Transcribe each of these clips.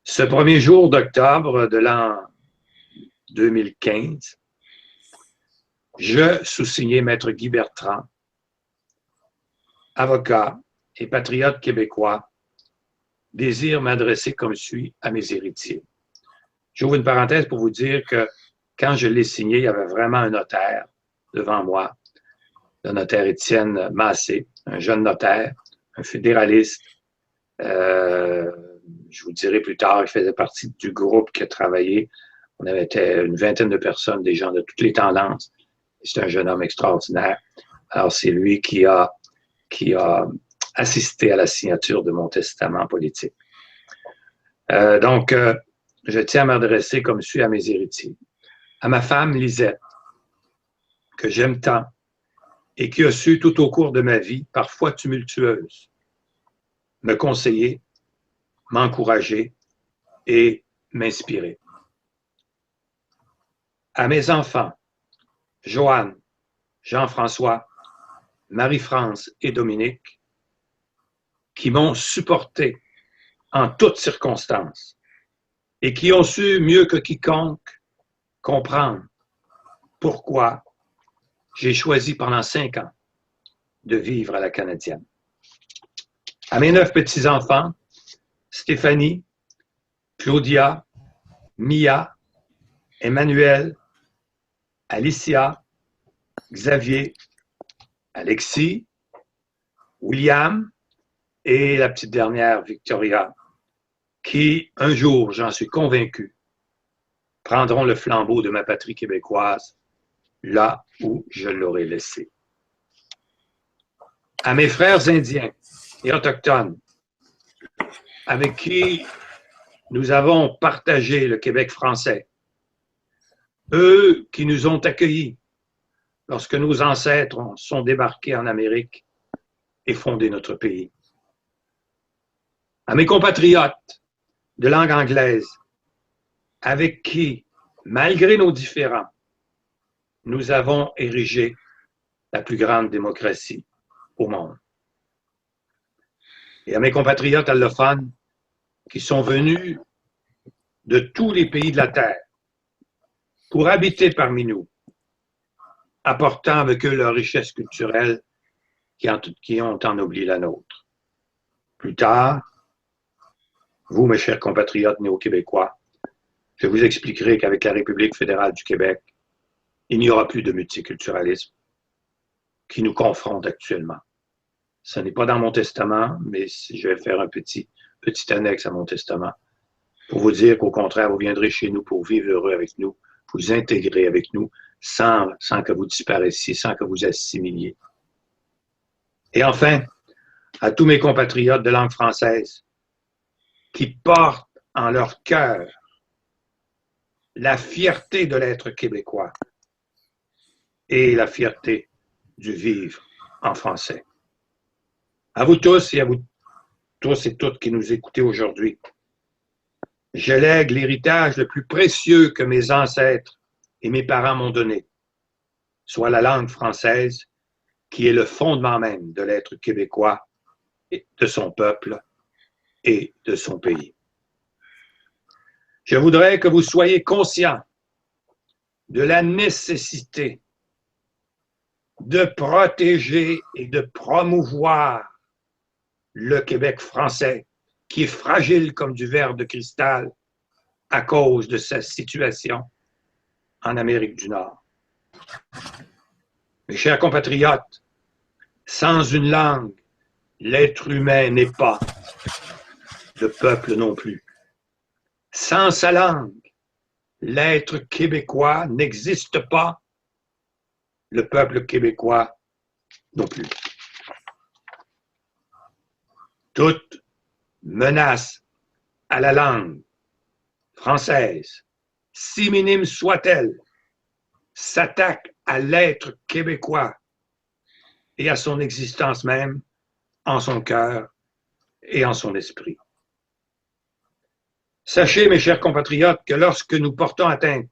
Ce premier jour d'octobre de l'an 2015, je, sous-signé Maître Guy Bertrand, avocat et patriote québécois, désire m'adresser comme suit à mes héritiers. J'ouvre une parenthèse pour vous dire que quand je l'ai signé, il y avait vraiment un notaire devant moi, le notaire Étienne Massé, un jeune notaire, un fédéraliste. Je vous dirai plus tard, il faisait partie du groupe qui a travaillé. On avait été une vingtaine de personnes, des gens de toutes les tendances. C'est un jeune homme extraordinaire. Alors, c'est lui qui a assisté à la signature de mon testament politique. Donc, je tiens à m'adresser comme suit à mes héritiers. À ma femme Lisette, que j'aime tant et qui a su tout au cours de ma vie, parfois tumultueuse, me conseiller, m'encourager et m'inspirer. À mes enfants, Joanne, Jean-François, Marie-France et Dominique, qui m'ont supporté en toutes circonstances et qui ont su mieux que quiconque comprendre pourquoi j'ai choisi pendant 5 ans de vivre à la canadienne. À mes 9 petits-enfants, Stéphanie, Claudia, Mia, Emmanuel, Alicia, Xavier, Alexis, William et la petite dernière, Victoria, qui, un jour, j'en suis convaincu, prendront le flambeau de ma patrie québécoise là où je l'aurai laissé. À mes frères indiens et autochtones, avec qui nous avons partagé le Québec français, eux qui nous ont accueillis lorsque nos ancêtres sont débarqués en Amérique et fondé notre pays. À mes compatriotes de langue anglaise, avec qui, malgré nos différends, nous avons érigé la plus grande démocratie au monde. Et à mes compatriotes allophones qui sont venus de tous les pays de la Terre pour habiter parmi nous, apportant avec eux leur richesse culturelle qui ont ennobli la nôtre. Plus tard, vous, mes chers compatriotes néo-québécois, je vous expliquerai qu'avec la République fédérale du Québec, il n'y aura plus de multiculturalisme qui nous confronte actuellement. Ce n'est pas dans mon testament, mais je vais faire un petit annexe à mon testament pour vous dire qu'au contraire, vous viendrez chez nous pour vivre heureux avec nous, vous intégrer avec nous sans que vous disparaissiez, sans que vous assimiliez. Et enfin, à tous mes compatriotes de langue française qui portent en leur cœur la fierté de l'être québécois et la fierté du vivre en français. À vous tous et à vous tous et toutes qui nous écoutez aujourd'hui, je lègue l'héritage le plus précieux que mes ancêtres et mes parents m'ont donné, soit la langue française, qui est le fondement même de l'être québécois, de son peuple et de son pays. Je voudrais que vous soyez conscients de la nécessité de protéger et de promouvoir le Québec français, qui est fragile comme du verre de cristal à cause de sa situation en Amérique du Nord. Mes chers compatriotes, sans une langue, l'être humain n'est pas, le peuple non plus. Sans sa langue, l'être québécois n'existe pas, le peuple québécois non plus. Toute menace à la langue française, si minime soit-elle, s'attaque à l'être québécois et à son existence même, en son cœur et en son esprit. Sachez, mes chers compatriotes, que lorsque nous portons atteinte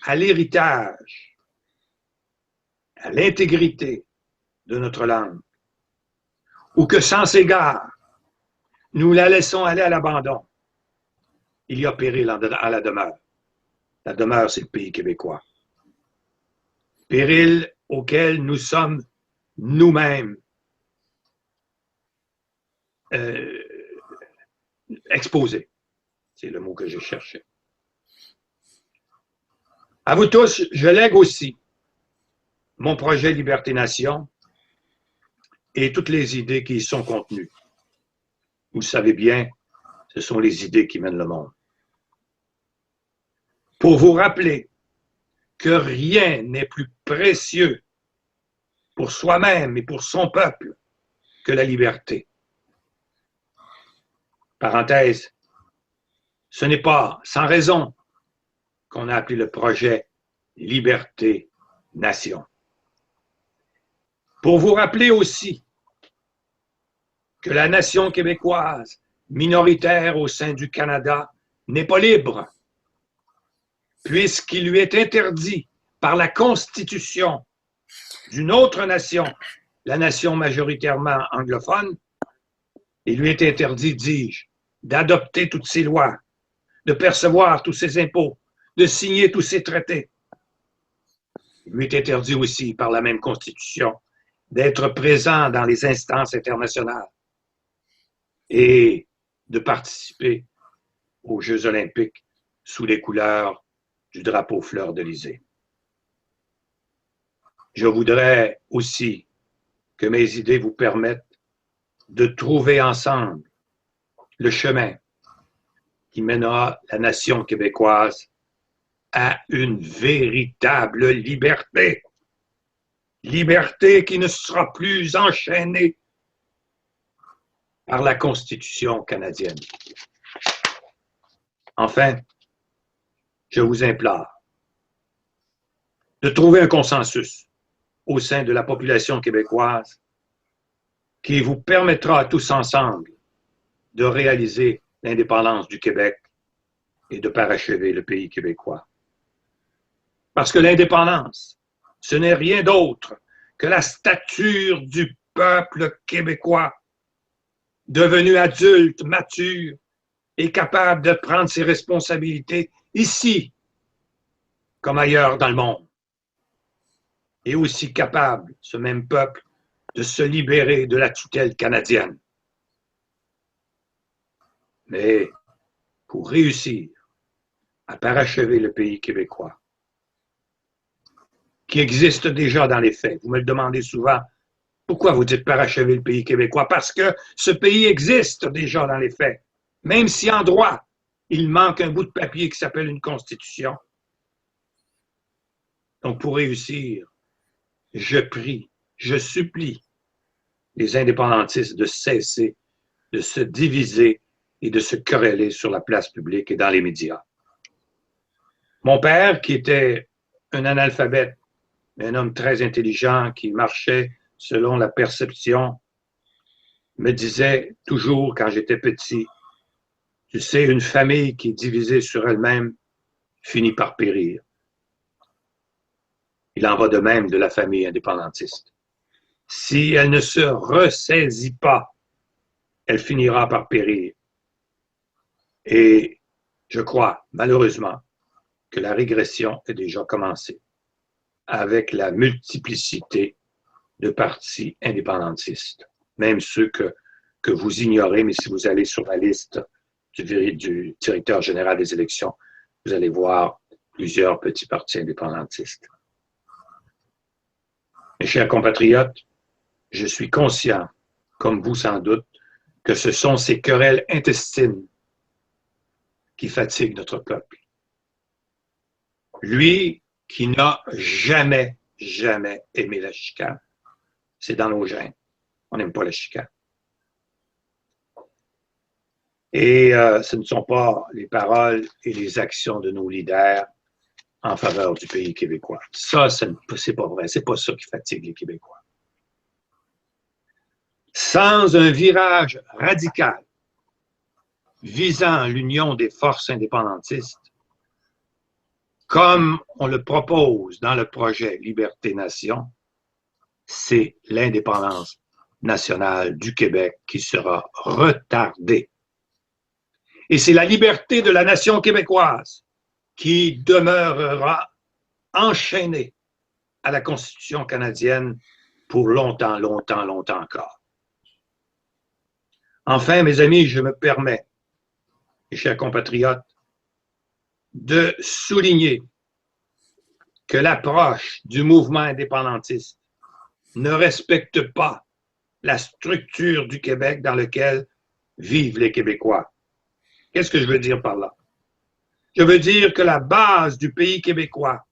à l'héritage, à l'intégrité de notre langue, ou que sans égard, nous la laissons aller à l'abandon, il y a péril à la demeure. La demeure, c'est le pays québécois. Péril auquel nous sommes nous-mêmes exposés. C'est le mot que je cherchais. À vous tous, je lègue aussi mon projet Liberté-Nation et toutes les idées qui y sont contenues. Vous le savez bien, ce sont les idées qui mènent le monde. Pour vous rappeler que rien n'est plus précieux pour soi-même et pour son peuple que la liberté. Parenthèse, ce n'est pas sans raison qu'on a appelé le projet Liberté-Nation. Pour vous rappeler aussi que la nation québécoise, minoritaire au sein du Canada, n'est pas libre, puisqu'il lui est interdit par la Constitution d'une autre nation, la nation majoritairement anglophone, il lui est interdit, dis-je, d'adopter toutes ses lois, de percevoir tous ses impôts, de signer tous ses traités. Il lui est interdit aussi, par la même Constitution, d'être présent dans les instances internationales et de participer aux Jeux olympiques sous les couleurs du drapeau fleur-de-lysée. Je voudrais aussi que mes idées vous permettent de trouver ensemble le chemin qui mènera la nation québécoise à une véritable liberté. Liberté qui ne sera plus enchaînée par la Constitution canadienne. Enfin, je vous implore de trouver un consensus au sein de la population québécoise qui vous permettra tous ensemble de réaliser l'indépendance du Québec et de parachever le pays québécois. Parce que l'indépendance, ce n'est rien d'autre que la stature du peuple québécois, devenu adulte, mature et capable de prendre ses responsabilités ici comme ailleurs dans le monde. Et aussi capable, ce même peuple, de se libérer de la tutelle canadienne. Mais pour réussir à parachever le pays québécois, qui existe déjà dans les faits, vous me le demandez souvent, pourquoi vous dites parachever le pays québécois? Parce que ce pays existe déjà dans les faits, même si en droit, il manque un bout de papier qui s'appelle une constitution. Donc pour réussir, je prie, je supplie les indépendantistes de cesser de se diviser et de se quereller sur la place publique et dans les médias. Mon père, qui était un analphabète, un homme très intelligent qui marchait selon la perception, me disait toujours quand j'étais petit, tu sais, une famille qui est divisée sur elle-même finit par périr. Il en va de même de la famille indépendantiste. Si elle ne se ressaisit pas, elle finira par périr. Et je crois, malheureusement, que la régression est déjà commencée avec la multiplicité de partis indépendantistes, même ceux que vous ignorez, mais si vous allez sur la liste du directeur général des élections, vous allez voir plusieurs petits partis indépendantistes. Mes chers compatriotes, je suis conscient, comme vous sans doute, que ce sont ces querelles intestines qui fatiguent notre peuple. Lui qui n'a jamais, jamais aimé la chicane, c'est dans nos gènes. On n'aime pas la chicane. Et ce ne sont pas les paroles et les actions de nos leaders en faveur du pays québécois. Ça, c'est pas vrai. C'est pas ça qui fatigue les Québécois. Sans un virage radical visant l'union des forces indépendantistes, comme on le propose dans le projet Liberté-Nation, c'est l'indépendance nationale du Québec qui sera retardée. Et c'est la liberté de la nation québécoise qui demeurera enchaînée à la Constitution canadienne pour longtemps, longtemps, longtemps encore. Enfin, mes amis, je me permets, mes chers compatriotes, de souligner que l'approche du mouvement indépendantiste ne respecte pas la structure du Québec dans laquelle vivent les Québécois. Qu'est-ce que je veux dire par là? Je veux dire que la base du pays québécois,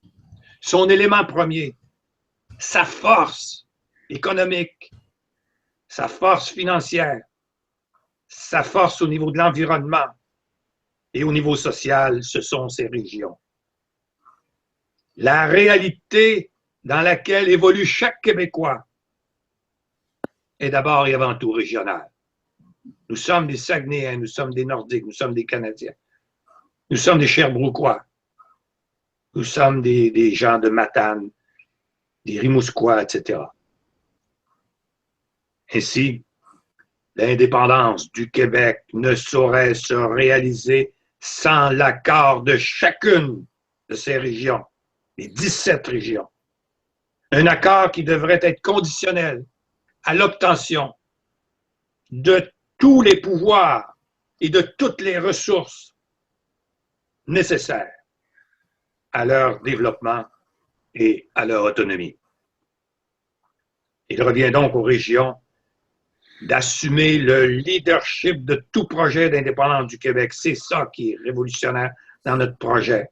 son élément premier, sa force économique, sa force financière, sa force au niveau de l'environnement et au niveau social, ce sont ces régions. La réalité dans laquelle évolue chaque Québécois est d'abord et avant tout régionale. Nous sommes des Saguenayens, nous sommes des Nordiques, nous sommes des Canadiens, nous sommes des Sherbrookeois, nous sommes des gens de Matane, des Rimouskois, etc. Ainsi, l'indépendance du Québec ne saurait se réaliser sans l'accord de chacune de ces régions, les 17 régions. Un accord qui devrait être conditionnel à l'obtention de tous les pouvoirs et de toutes les ressources nécessaires à leur développement et à leur autonomie. Il revient donc aux régions d'assumer le leadership de tout projet d'indépendance du Québec. C'est ça qui est révolutionnaire dans notre projet.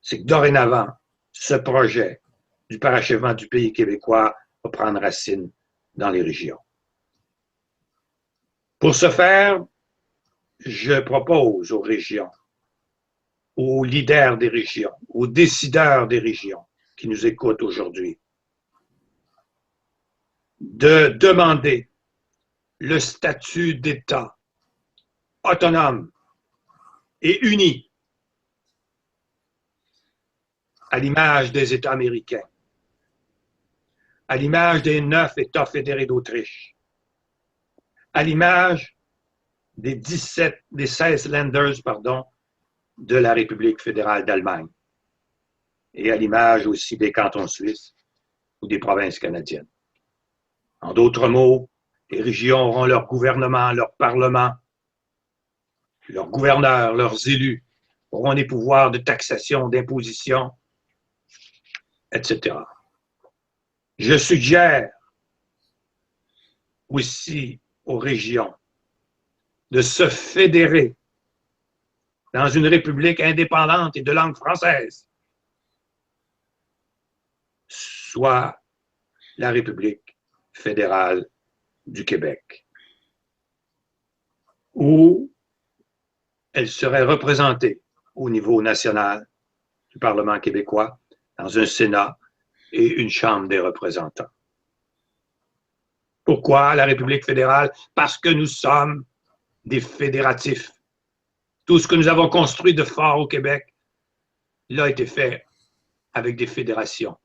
C'est que dorénavant, ce projet du parachèvement du pays québécois va prendre racine dans les régions. Pour ce faire, je propose aux régions, aux leaders des régions, aux décideurs des régions qui nous écoutent aujourd'hui, de demander le statut d'État autonome et uni, à l'image des États américains, à l'image des 9 États fédérés d'Autriche, à l'image des 16 Länders, de la République fédérale d'Allemagne, et à l'image aussi des cantons suisses ou des provinces canadiennes. En d'autres mots, les régions auront leur gouvernement, leur parlement, leurs gouverneurs, leurs élus, auront des pouvoirs de taxation, d'imposition, etc. Je suggère aussi aux régions de se fédérer dans une république indépendante et de langue française, soit la République fédérale du Québec, où elle serait représentée au niveau national du Parlement québécois, dans un Sénat et une Chambre des représentants. Pourquoi la République fédérale? Parce que nous sommes des fédératifs. Tout ce que nous avons construit de fort au Québec, il a été fait avec des fédérations.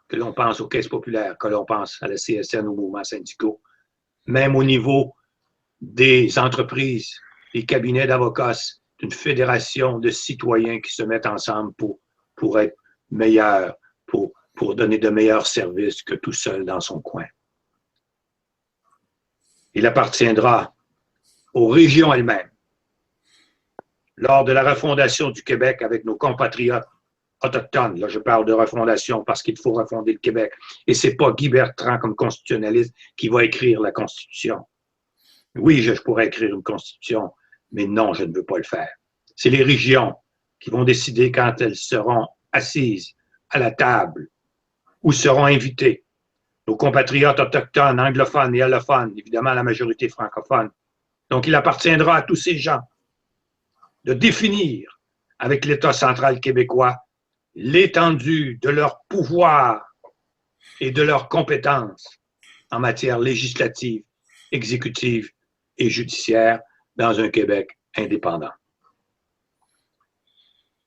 Que l'on pense aux caisses populaires, que l'on pense à la CSN, aux mouvements syndicaux, même au niveau des entreprises, des cabinets d'avocats, d'une fédération de citoyens qui se mettent ensemble pour être meilleurs, pour donner de meilleurs services que tout seul dans son coin. Il appartiendra aux régions elles-mêmes, lors de la refondation du Québec avec nos compatriotes autochtones. Là, je parle de refondation parce qu'il faut refonder le Québec. Et ce n'est pas Guy Bertrand, comme constitutionnaliste, qui va écrire la Constitution. Oui, je pourrais écrire une Constitution, mais non, je ne veux pas le faire. C'est les régions qui vont décider quand elles seront assises à la table ou seront invitées. Nos compatriotes autochtones, anglophones et allophones, évidemment la majorité francophone. Donc, il appartiendra à tous ces gens de définir avec l'État central québécois l'étendue de leur pouvoir et de leurs compétences en matière législative, exécutive et judiciaire dans un Québec indépendant.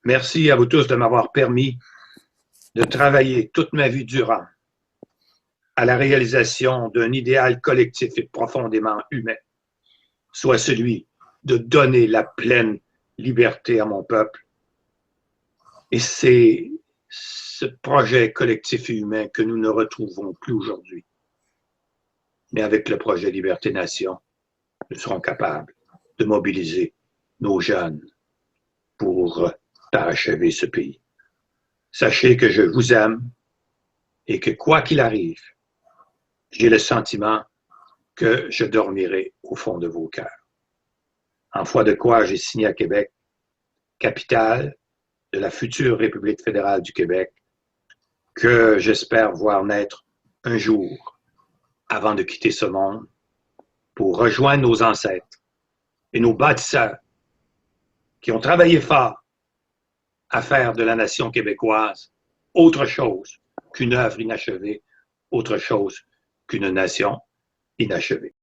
Merci à vous tous de m'avoir permis de travailler toute ma vie durant à la réalisation d'un idéal collectif et profondément humain, soit celui de donner la pleine liberté à mon peuple. Et c'est ce projet collectif et humain que nous ne retrouvons plus aujourd'hui. Mais avec le projet Liberté-Nation, nous serons capables de mobiliser nos jeunes pour parachever ce pays. Sachez que je vous aime et que quoi qu'il arrive, j'ai le sentiment que je dormirai au fond de vos cœurs. En foi de quoi j'ai signé à Québec, capitale de la future République fédérale du Québec, que j'espère voir naître un jour avant de quitter ce monde pour rejoindre nos ancêtres et nos bâtisseurs qui ont travaillé fort à faire de la nation québécoise autre chose qu'une œuvre inachevée, autre chose qu'une nation inachevée.